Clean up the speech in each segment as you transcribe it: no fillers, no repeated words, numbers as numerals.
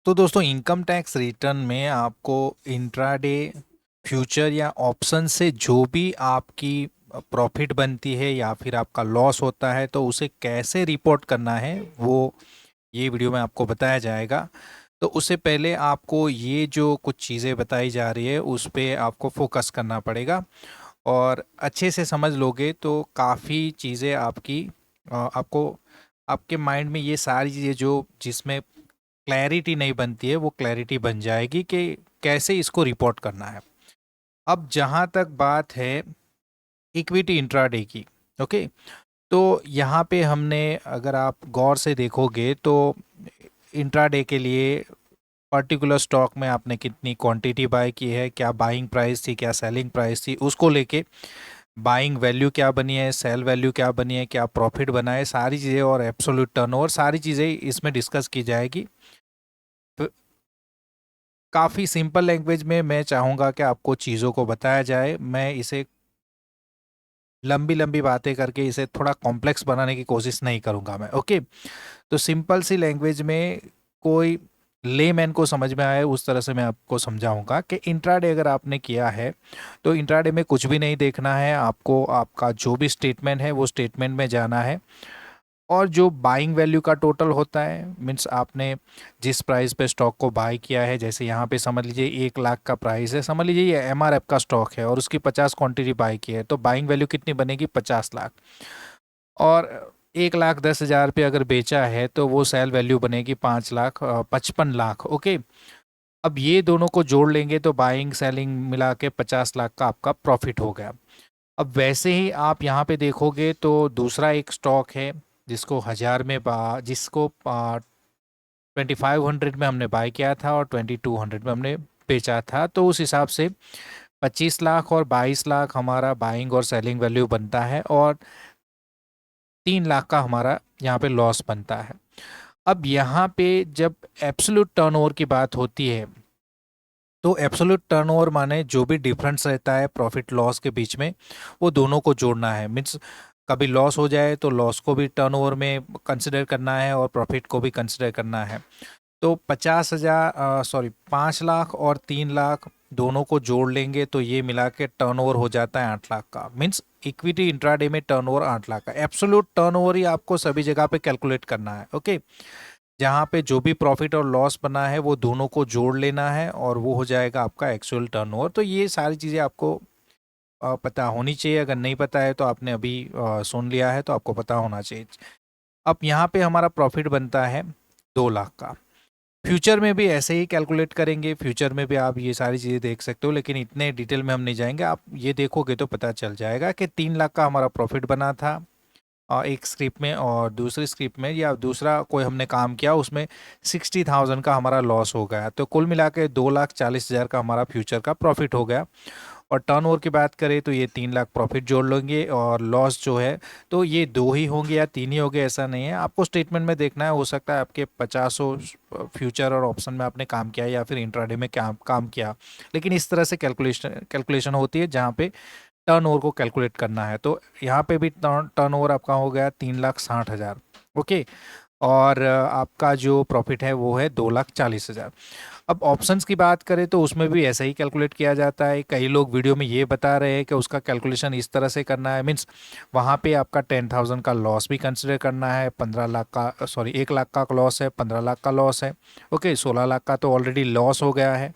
तो दोस्तों income tax return में आपको इंट्राडे फ्यूचर या ऑप्शन से जो भी आपकी प्रॉफिट बनती है या फिर आपका लॉस होता है तो उसे कैसे रिपोर्ट करना है वो ये वीडियो में आपको बताया जाएगा। तो उससे पहले आपको ये जो कुछ चीज़ें बताई जा रही है उस पे आपको फोकस करना पड़ेगा और अच्छे से समझ लोगे तो काफ़ी चीज़ें आपकी आपको आपके माइंड में ये सारी चीज़ें जो जिसमें क्लैरिटी नहीं बनती है वो क्लैरिटी बन जाएगी कि कैसे इसको रिपोर्ट करना है। अब जहाँ तक बात है इक्विटी इंट्राडे की, ओके, तो यहाँ पे हमने अगर आप गौर से देखोगे तो इंट्राडे के लिए पर्टिकुलर स्टॉक में आपने कितनी क्वांटिटी बाय की है, क्या बाइंग प्राइस थी, क्या सेलिंग प्राइस थी, उसको लेके बाइंग वैल्यू क्या बनी है, सेल वैल्यू क्या बनी है, क्या प्रॉफिट बना है, सारी चीज़ें और एब्सोल्यूट टर्नओवर सारी चीज़ें इसमें डिस्कस की जाएगी। काफ़ी सिंपल लैंग्वेज में मैं चाहूँगा कि आपको चीज़ों को बताया जाए। मैं इसे लंबी लंबी बातें करके इसे थोड़ा कॉम्प्लेक्स बनाने की कोशिश नहीं करूँगा मैं, ओके। तो सिंपल सी लैंग्वेज में कोई लेमैन को समझ में आए उस तरह से मैं आपको समझाऊंगा कि इंट्राडे अगर आपने किया है तो इंट्राडे में कुछ भी नहीं देखना है आपको। आपका जो भी स्टेटमेंट है वो स्टेटमेंट में जाना है और जो बाइंग वैल्यू का टोटल होता है मीन्स आपने जिस प्राइस पे स्टॉक को बाय किया है, जैसे यहाँ पे समझ लीजिए 1 लाख का प्राइस है, समझ लीजिए ये एमआरएफ का स्टॉक है और उसकी 50 क्वांटिटी बाय की है तो बाइंग वैल्यू कितनी बनेगी 50 लाख। और 1,10,000 पे अगर बेचा है तो वो सेल वैल्यू बनेगी 5,55,00,000, ओके। अब ये दोनों को जोड़ लेंगे तो बाइंग सेलिंग मिला के 50 लाख का आपका प्रॉफिट हो गया। अब वैसे ही आप यहाँ पे देखोगे तो दूसरा एक स्टॉक है जिसको हजार में जिसको 2500 में हमने बाय किया था और 2200 में हमने बेचा था, तो उस हिसाब से 25 लाख और 22 लाख हमारा बाइंग और सेलिंग वैल्यू बनता है और 3 लाख का हमारा यहाँ पे लॉस बनता है। अब यहाँ पे जब एब्सोल्यूट टर्नओवर की बात होती है तो एब्सोल्यूट टर्नओवर माने जो भी डिफरेंस रहता है प्रॉफिट लॉस के बीच में वो दोनों को जोड़ना है। मीन्स कभी लॉस हो जाए तो लॉस को भी टर्नओवर में कंसिडर करना है और प्रॉफिट को भी कंसिडर करना है। तो 50,000 सॉरी 5 लाख और 3 लाख दोनों को जोड़ लेंगे तो ये मिला के टर्नओवर हो जाता है 8 लाख का। मीन्स इक्विटी इंट्राडे में टर्नओवर 8 लाख का। एब्सोल्यूट टर्नओवर ही आपको सभी जगह पे कैलकुलेट करना है, ओके। जहाँ पे जो भी प्रॉफिट और लॉस बना है वो दोनों को जोड़ लेना है और वो हो जाएगा आपका एक्चुअल टर्नओवर। तो ये सारी चीज़ें आपको पता होनी चाहिए। अगर नहीं पता है तो आपने अभी सुन लिया है तो आपको पता होना चाहिए। अब यहाँ पे हमारा प्रॉफिट बनता है 2 लाख का। फ्यूचर में भी ऐसे ही कैलकुलेट करेंगे, फ्यूचर में भी आप ये सारी चीज़ें देख सकते हो लेकिन इतने डिटेल में हम नहीं जाएंगे। आप ये देखोगे तो पता चल जाएगा कि 3 लाख का हमारा प्रॉफिट बना था एक स्क्रिप्ट में, और दूसरी स्क्रिप्ट में या दूसरा कोई हमने काम किया उसमें 60,000 का हमारा लॉस हो गया। तो कुल मिला के 2,40,000 का हमारा फ्यूचर का प्रॉफिट हो गया। और टर्नओवर की बात करें तो ये 3 लाख प्रॉफिट जोड़ लेंगे और लॉस जो है तो ये 2 ही होंगे या 3 ही होंगे ऐसा नहीं है, आपको स्टेटमेंट में देखना है। हो सकता है आपके 50 फ्यूचर और ऑप्शन में आपने काम किया या फिर इंट्राडे में काम किया, लेकिन इस तरह से कैलकुलेशन होती है जहाँ पे टर्नओवर को कैलकुलेट करना है। तो यहाँ पे भी टर्नओवर आपका हो गया 3,60,000, ओके। और आपका जो प्रॉफिट है वो है 2,40,000। अब ऑप्शंस की बात करें तो उसमें भी ऐसा ही कैलकुलेट किया जाता है। कई लोग वीडियो में ये बता रहे हैं कि उसका कैलकुलेशन इस तरह से करना है, मीन्स वहाँ पे आपका 10,000 का लॉस भी कंसिडर करना है, 15 लाख का सॉरी 1 लाख का लॉस है, 15 लाख का लॉस है, ओके। 16 लाख का तो ऑलरेडी लॉस हो गया है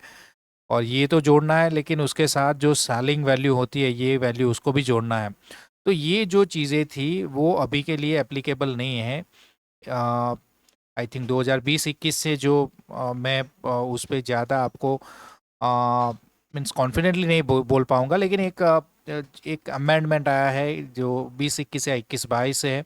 और ये तो जोड़ना है, लेकिन उसके साथ जो सेलिंग वैल्यू होती है ये वैल्यू उसको भी जोड़ना है। तो ये जो चीज़ें थी वो अभी के लिए एप्लीकेबल नहीं है। आई थिंक 2020-21 से जो मैं उस पर ज़्यादा आपको मीन्स कॉन्फिडेंटली नहीं बोल पाऊंगा, लेकिन एक अमेंडमेंट आया है जो 20-21 या 21-22 है,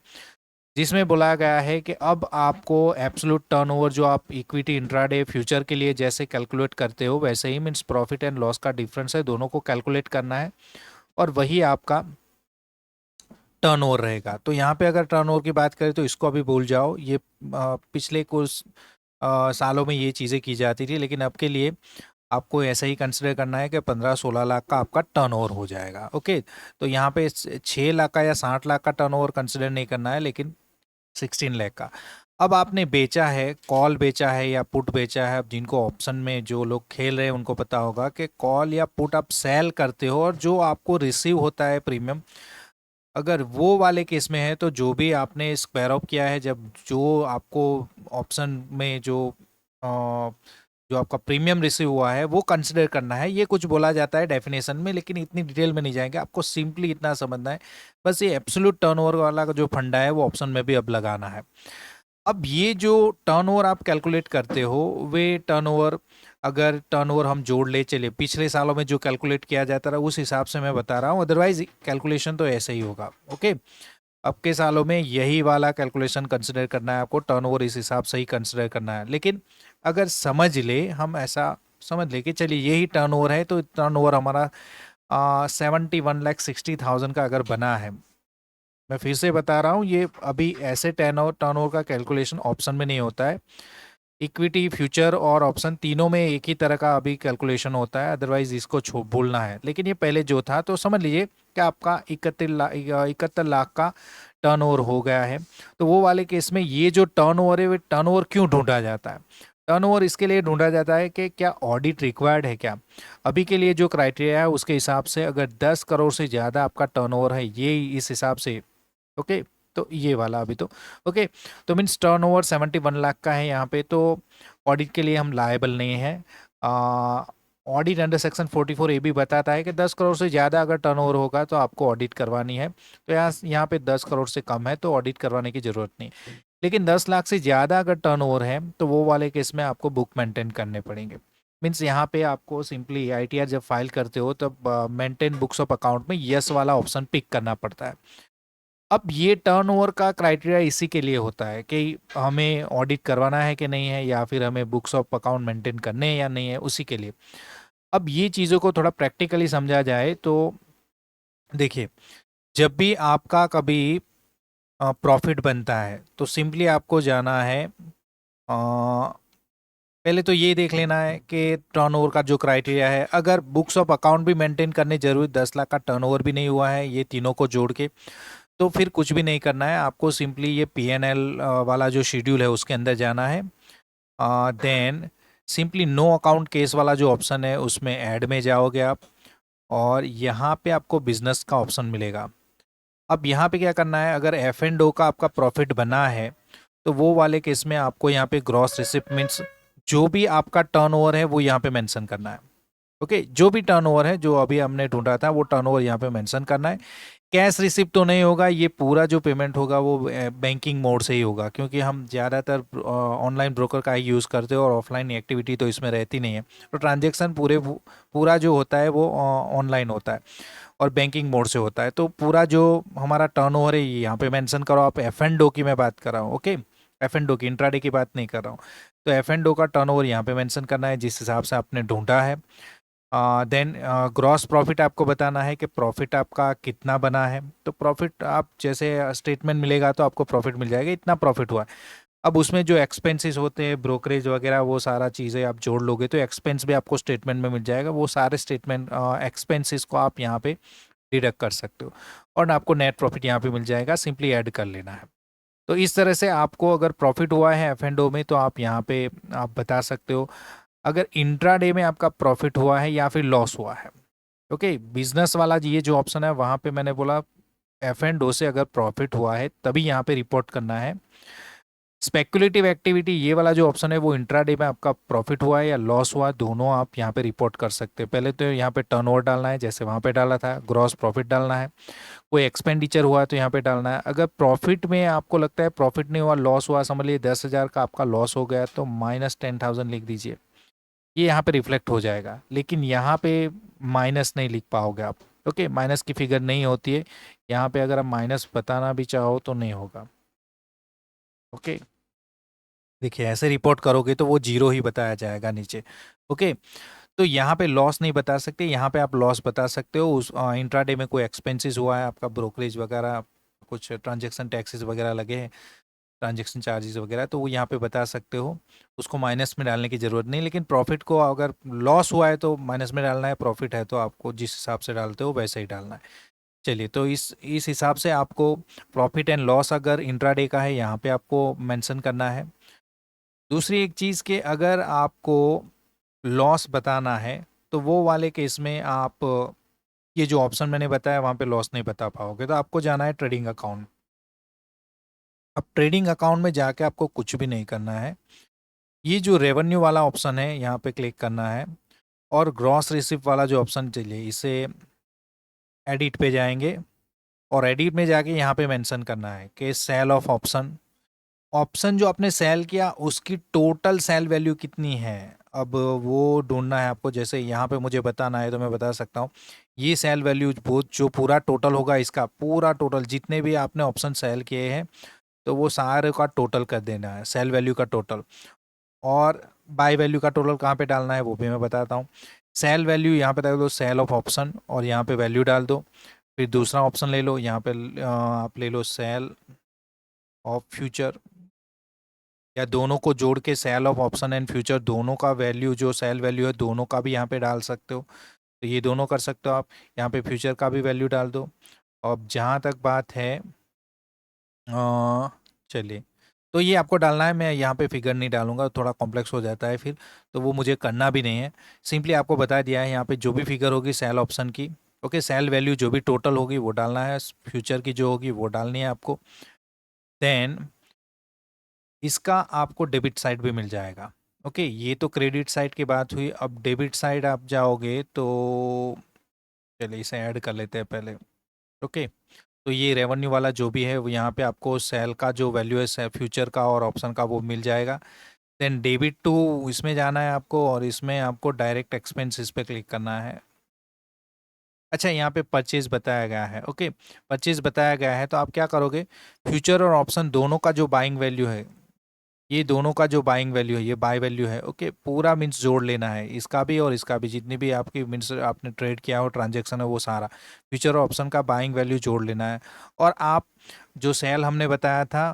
जिसमें बोला गया है कि अब आपको एब्सोल्यूट टर्नओवर जो आप इक्विटी इंट्राडे फ्यूचर के लिए जैसे कैलकुलेट करते हो वैसे ही मीन्स प्रॉफिट एंड लॉस का डिफरेंस है, दोनों को कैलकुलेट करना है और वही आपका टर्नओवर रहेगा। तो यहाँ पे अगर टर्नओवर की बात करें तो इसको अभी भूल जाओ, ये पिछले कुछ सालों में ये चीज़ें की जाती थी, लेकिन अब के लिए आपको ऐसा ही कंसिडर करना है कि 15-16 लाख का आपका टर्नओवर हो जाएगा, ओके। तो यहाँ पे 6 लाख का या 60 लाख का टर्नओवर कंसिडर नहीं करना है, लेकिन 16 लाख का। अब आपने बेचा है, कॉल बेचा है या पुट बेचा है। अब जिनको ऑप्शन में जो लोग खेल रहे हैं उनको पता होगा कि कॉल या पुट आप सेल करते हो और जो आपको रिसीव होता है प्रीमियम, अगर वो वाले केस में है तो जो भी आपने स्क्वायर ऑफ किया है, जब जो आपको ऑप्शन में जो आपका प्रीमियम रिसीव हुआ है वो कंसिडर करना है। ये कुछ बोला जाता है डेफिनेशन में, लेकिन इतनी डिटेल में नहीं जाएंगे, आपको सिंपली इतना समझना है। बस ये एब्सोल्यूट टर्नओवर वाला का जो फंडा है वो ऑप्शन में भी अब लगाना है। अब ये जो टर्नओवर आप कैलकुलेट करते हो, वे टर्नओवर, अगर टर्नओवर हम जोड़ ले चले पिछले सालों में जो कैलकुलेट किया जाता रहा उस हिसाब से मैं बता रहा हूँ, अदरवाइज कैलकुलेशन तो ऐसे ही होगा। ओके, अब के सालों में यही वाला कैलकुलेशन कंसिडर करना है आपको, टर्नओवर इस हिसाब से ही कंसिडर करना है। लेकिन अगर समझ ले, हम ऐसा समझ ले कि चलिए यही टर्नओवर है, तो टर्नओवर हमारा 71,60,000 का अगर बना है, मैं फिर से बता रहा हूँ, ये अभी ऐसे टर्नओवर का कैलकुलेशन ऑप्शन में नहीं होता है। इक्विटी, फ्यूचर और ऑप्शन तीनों में एक ही तरह का अभी कैलकुलेशन होता है, अदरवाइज इसको भूलना है। लेकिन ये पहले जो था, तो समझ लीजिए कि आपका 71 लाख का टर्नओवर हो गया है। तो वो वाले केस में ये जो टर्नओवर है, वो टर्नओवर क्यों ढूंढा जाता है? टर्नओवर इसके लिए ढूंढा जाता है कि क्या ऑडिट रिक्वायर्ड है क्या। अभी के लिए जो क्राइटेरिया है उसके हिसाब से अगर 10 करोड़ से ज़्यादा आपका टर्नओवर है, ये इस हिसाब से, ओके, तो ये वाला अभी तो ओके। तो मीन्स टर्नओवर 71 लाख का है यहाँ पे, तो ऑडिट के लिए हम लायबल नहीं है। ऑडिट अंडर सेक्शन 44 ए भी बताता है कि 10 करोड़ से ज़्यादा अगर टर्नओवर होगा तो आपको ऑडिट करवानी है। तो यहाँ पे 10 करोड़ से कम है तो ऑडिट करवाने की ज़रूरत नहीं। लेकिन 10 लाख से ज़्यादा अगर टर्नओवर है तो वो वाले केस में आपको बुक मेंटेन करने पड़ेंगे। मीन्स यहाँ पे आपको सिंपली आईटीआर जब फाइल करते हो तब मेंटेन बुक्स ऑफ अकाउंट में यस वाला ऑप्शन पिक करना पड़ता है। अब ये टर्नओवर का क्राइटेरिया इसी के लिए होता है कि हमें ऑडिट करवाना है कि नहीं है, या फिर हमें बुक्स ऑफ अकाउंट मेंटेन करने हैं या नहीं है, उसी के लिए। अब ये चीज़ों को थोड़ा प्रैक्टिकली समझा जाए तो देखिए, जब भी आपका कभी प्रॉफिट बनता है तो सिंपली आपको जाना है, पहले तो ये देख लेना है कि टर्नओवर का जो क्राइटेरिया है, अगर बुक्स ऑफ अकाउंट भी मेंटेन करने जरूरी, 10 लाख का टर्नओवर भी नहीं हुआ है ये तीनों को जोड़ के, तो फिर कुछ भी नहीं करना है आपको। सिंपली ये पीएनएल वाला जो शेड्यूल है उसके अंदर जाना है। Then simply no account case वाला जो ऑप्शन है उसमें ऐड में जाओगे आप, और यहाँ पे आपको बिजनेस का ऑप्शन मिलेगा। अब यहाँ पे क्या करना है, अगर एफ एंड ओ का आपका प्रॉफिट बना है तो वो वाले केस में आपको यहाँ पे ग्रॉस रिसिप्ट मीन्स जो भी आपका टर्नओवर है वो यहाँ पे मेंशन करना है। ओके, जो भी टर्नओवर है जो अभी हमने ढूंढा था वो टर्नओवर यहाँ पे मेंशन करना है। कैश रिसिप्ट तो नहीं होगा, ये पूरा जो पेमेंट होगा वो बैंकिंग मोड से ही होगा, क्योंकि हम ज़्यादातर ऑनलाइन ब्रोकर का ही यूज़ करते हो और ऑफलाइन एक्टिविटी तो इसमें रहती नहीं है। तो ट्रांजेक्शन पूरा जो होता है वो ऑनलाइन होता है और बैंकिंग मोड से होता है। तो पूरा जो हमारा टर्नओवर है ये यहाँ पे मेंशन करो आप। एफ एंड ओ की मैं बात कर रहा हूँ, ओके, एफ एंड ओ की, इंट्राडे की बात नहीं कर रहा हूँ। तो एफ एंड ओ का टर्नओवर यहाँ पे मेंशन करना है जिस हिसाब से आपने ढूंढा है। देन ग्रॉस प्रॉफिट आपको बताना है कि प्रॉफिट आपका कितना बना है। तो प्रॉफिट आप जैसे स्टेटमेंट मिलेगा तो आपको प्रॉफिट मिल जाएगा, इतना प्रॉफिट हुआ है। अब उसमें जो एक्सपेंसेस होते हैं, ब्रोकरेज वगैरह, वो सारा चीज़ें आप जोड़ लोगे तो एक्सपेंस भी आपको स्टेटमेंट में मिल जाएगा। वो सारे स्टेटमेंट एक्सपेंसेस को आप यहाँ पे डिडक्ट कर सकते हो और आपको नेट प्रॉफिट यहाँ पे मिल जाएगा, सिंपली ऐड कर लेना है। तो इस तरह से आपको अगर प्रॉफिट हुआ है एफ एंड ओ में तो आप यहाँ पे आप बता सकते हो। अगर इंट्राडे में आपका प्रॉफिट हुआ है या फिर लॉस हुआ है, ओके, बिजनेस वाला ये जो ऑप्शन है वहाँ पे मैंने बोला एफ एंड ओ से अगर प्रॉफिट हुआ है तभी यहाँ पे रिपोर्ट करना है। स्पेकुलेटिव एक्टिविटी ये वाला जो ऑप्शन है वो इंट्राडे में आपका प्रॉफिट हुआ है या लॉस हुआ, दोनों आप यहाँ पे रिपोर्ट कर सकते हैं। पहले तो यहाँ पे टर्नओवर डालना है जैसे वहाँ पे डाला था, ग्रॉस प्रॉफिट डालना है, कोई एक्सपेंडिचर हुआ है तो यहाँ पे डालना है। अगर प्रॉफिट में आपको लगता है प्रॉफिट नहीं हुआ, लॉस हुआ, समझ लीजिए 10,000 का आपका लॉस हो गया, तो -10,000 लिख दीजिए, ये यहाँ पे रिफ्लेक्ट हो जाएगा। लेकिन यहाँ पे माइनस नहीं लिख पाओगे आप, ओके, माइनस की फिगर नहीं होती है यहाँ पे, अगर आप माइनस बताना भी चाहो तो नहीं होगा। ओके, देखिए ऐसे रिपोर्ट करोगे तो वो जीरो ही बताया जाएगा नीचे। ओके, तो यहाँ पे लॉस नहीं बता सकते, यहाँ पे आप लॉस बता सकते हो। उस इंट्राडे में कोई एक्सपेंसेस हुआ है आपका, ब्रोकरेज वगैरह, कुछ ट्रांजेक्शन टैक्सेस वगैरह लगे हैं, ट्रांजेक्शन चार्जेस वगैरह, तो वो यहाँ पे बता सकते हो। उसको माइनस में डालने की ज़रूरत नहीं। लेकिन प्रॉफिट को अगर लॉस हुआ है तो माइनस में डालना है, प्रॉफिट है तो आपको जिस हिसाब से डालते हो वैसे ही डालना है। चलिए, तो इस हिसाब से आपको प्रॉफिट एंड लॉस अगर इंट्राडे का है यहाँ पे आपको मेंशन करना है। दूसरी एक चीज़ कि अगर आपको लॉस बताना है तो वो वाले केस में आप ये जो ऑप्शन मैंने बताया वहाँ पे लॉस नहीं बता पाओगे, तो आपको जाना है ट्रेडिंग अकाउंट। अब ट्रेडिंग अकाउंट में जाके आपको कुछ भी नहीं करना है, ये जो रेवेन्यू वाला ऑप्शन है यहाँ पे क्लिक करना है और ग्रॉस रिसिप्ट वाला जो ऑप्शन, चलिए इसे एडिट पे जाएंगे और एडिट में जाके यहाँ पे मेंशन करना है कि सेल ऑफ ऑप्शन, ऑप्शन जो आपने सेल किया उसकी टोटल सेल वैल्यू कितनी है, अब वो ढूंढना है आपको। जैसे यहाँ पे मुझे बताना है तो मैं बता सकता हूँ, ये सेल वैल्यू वो जो पूरा टोटल होगा, इसका पूरा टोटल जितने भी आपने ऑप्शन सेल किए हैं तो वो सारे का टोटल कर देना है, सेल वैल्यू का टोटल। और बाय वैल्यू का टोटल कहाँ पे डालना है वो भी मैं बताता हूँ। सेल वैल्यू यहाँ पे डाल दो सेल ऑफ ऑप्शन और यहाँ पे वैल्यू डाल दो। फिर दूसरा ऑप्शन ले लो, यहाँ पे आप ले लो सेल ऑफ फ्यूचर, या दोनों को जोड़ के sell of option and future दोनों का वैल्यू जो सेल वैल्यू है दोनों का भी यहाँ पे डाल सकते हो। तो ये दोनों कर सकते हो आप, यहाँ पे फ्यूचर का भी वैल्यू डाल दो। अब जहाँ तक बात है चलिए, तो ये आपको डालना है, मैं यहाँ पे फिगर नहीं डालूंगा, थोड़ा कॉम्प्लेक्स हो जाता है फिर, तो वो मुझे करना भी नहीं है। सिंपली आपको बता दिया है यहाँ पे जो भी फिगर होगी सेल ऑप्शन की, ओके, सेल वैल्यू जो भी टोटल होगी वो डालना है, फ्यूचर की जो होगी वो डालनी है आपको। देन इसका आपको डेबिट साइड भी मिल जाएगा। ओके, ये तो क्रेडिट साइड की बात हुई। अब डेबिट साइड आप जाओगे तो चलिए इसे ऐड कर लेते हैं पहले। ओके, तो ये रेवेन्यू वाला जो भी है वो यहाँ पे आपको सेल का जो वैल्यू है फ्यूचर का और ऑप्शन का वो मिल जाएगा। देन डेबिट टू इसमें जाना है आपको और इसमें आपको डायरेक्ट एक्सपेंसेस पे क्लिक करना है। अच्छा, यहाँ पे परचेज बताया गया है, ओके, परचेज बताया गया है तो आप क्या करोगे, फ्यूचर और ऑप्शन दोनों का जो बाइंग वैल्यू है, ये दोनों का जो बाइंग वैल्यू है ये बाय वैल्यू है, ओके, पूरा मीन्स जोड़ लेना है, इसका भी और इसका भी, जितनी भी आपकी मीन्स आपने ट्रेड किया हो ट्रांजेक्शन है वो सारा फ्यूचर और ऑप्शन का बाइंग वैल्यू जोड़ लेना है। और आप जो सेल हमने बताया था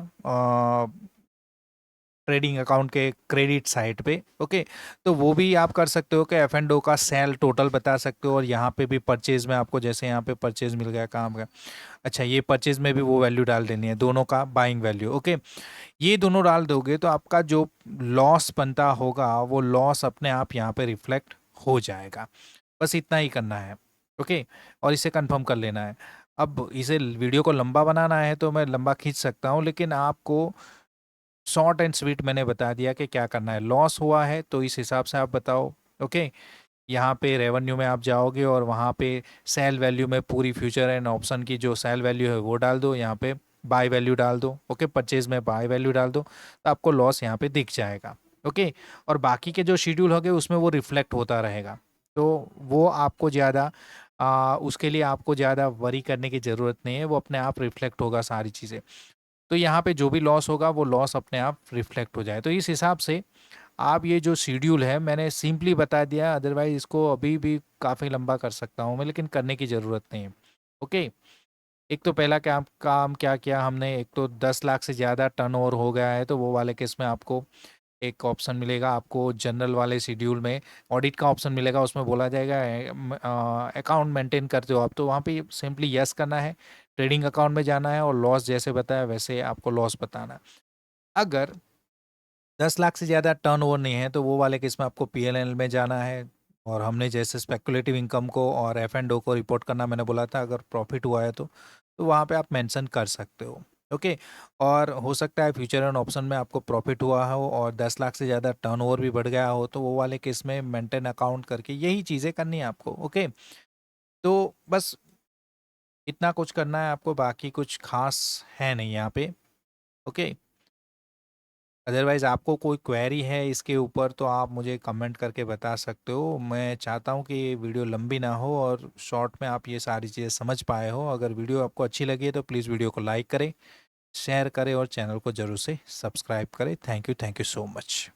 ट्रेडिंग अकाउंट के क्रेडिट साइड पे, ओके, तो वो भी आप कर सकते हो कि एफ एंड ओ का सेल टोटल बता सकते हो, और यहाँ पे भी परचेज में आपको जैसे यहाँ पे परचेज मिल गया काम का, अच्छा ये परचेज में भी वो वैल्यू डाल देनी है, दोनों का बाइंग वैल्यू, ओके, ये दोनों डाल दोगे तो आपका जो लॉस बनता होगा वो लॉस अपने आप यहाँ पे रिफ्लेक्ट हो जाएगा। बस इतना ही करना है, ओके, और इसे कंफर्म कर लेना है। अब इसे वीडियो को लंबा बनाना है तो मैं लंबा खींच सकता हूँ, लेकिन आपको शॉर्ट एंड स्वीट मैंने बता दिया कि क्या करना है। लॉस हुआ है तो इस हिसाब से आप बताओ, ओके, यहाँ पे रेवेन्यू में आप जाओगे और वहाँ पे सेल वैल्यू में पूरी फ्यूचर एंड ऑप्शन की जो सेल वैल्यू है वो डाल दो, यहाँ पे बाय वैल्यू डाल दो, ओके, परचेज में बाय वैल्यू डाल दो, तो आपको लॉस यहाँ पे दिख जाएगा, ओके। और बाकी के जो शेड्यूल होंगे उसमें वो रिफ्लेक्ट होता रहेगा, तो वो आपको ज़्यादा उसके लिए आपको ज़्यादा वरी करने की ज़रूरत नहीं है, वो अपने आप रिफ्लेक्ट होगा सारी चीज़ें। तो यहाँ पे जो भी लॉस होगा वो लॉस अपने आप रिफ्लेक्ट हो जाए। तो इस हिसाब से आप ये जो शेड्यूल है मैंने सिंपली बता दिया, अदरवाइज इसको अभी भी काफ़ी लंबा कर सकता हूँ मैं, लेकिन करने की ज़रूरत नहीं है, ओके। एक तो पहला काम क्या किया हमने, एक तो 10 लाख से ज़्यादा टर्नओवर हो गया है तो वो वाले केस में आपको एक ऑप्शन मिलेगा, आपको जनरल वाले शेड्यूल में ऑडिट का ऑप्शन मिलेगा, उसमें बोला जाएगा अकाउंट मेंटेन करते हो आप, तो वहाँ पे सिंपली यस करना है, ट्रेडिंग अकाउंट में जाना है और लॉस जैसे बताया वैसे आपको लॉस बताना है। अगर 10 लाख से ज़्यादा टर्न ओवर नहीं है तो वो वाले केस में आपको पीएनएल में जाना है, और हमने जैसे स्पेकुलेटिव इनकम को और एफ एंड ओ को रिपोर्ट करना मैंने बोला था, अगर प्रॉफिट हुआ है तो वहाँ पे आप मेंशन कर सकते हो, ओके। और हो सकता है फ्यूचर एंड ऑप्शन में आपको प्रॉफिट हुआ हो और 10 लाख से ज़्यादा टर्न ओवर भी बढ़ गया हो, तो वो वाले केस में मेंटेन अकाउंट करके यही चीज़ें करनी है आपको, ओके। तो बस इतना कुछ करना है आपको, बाकी कुछ खास है नहीं यहाँ पे, ओके। अदरवाइज़ आपको कोई क्वेरी है इसके ऊपर तो आप मुझे कमेंट करके बता सकते हो। मैं चाहता हूँ कि ये वीडियो लंबी ना हो और शॉर्ट में आप ये सारी चीज़ें समझ पाए हो। अगर वीडियो आपको अच्छी लगी है तो प्लीज़ वीडियो को लाइक करें, शेयर करें और चैनल को ज़रूर से सब्सक्राइब करें। Thank you so much.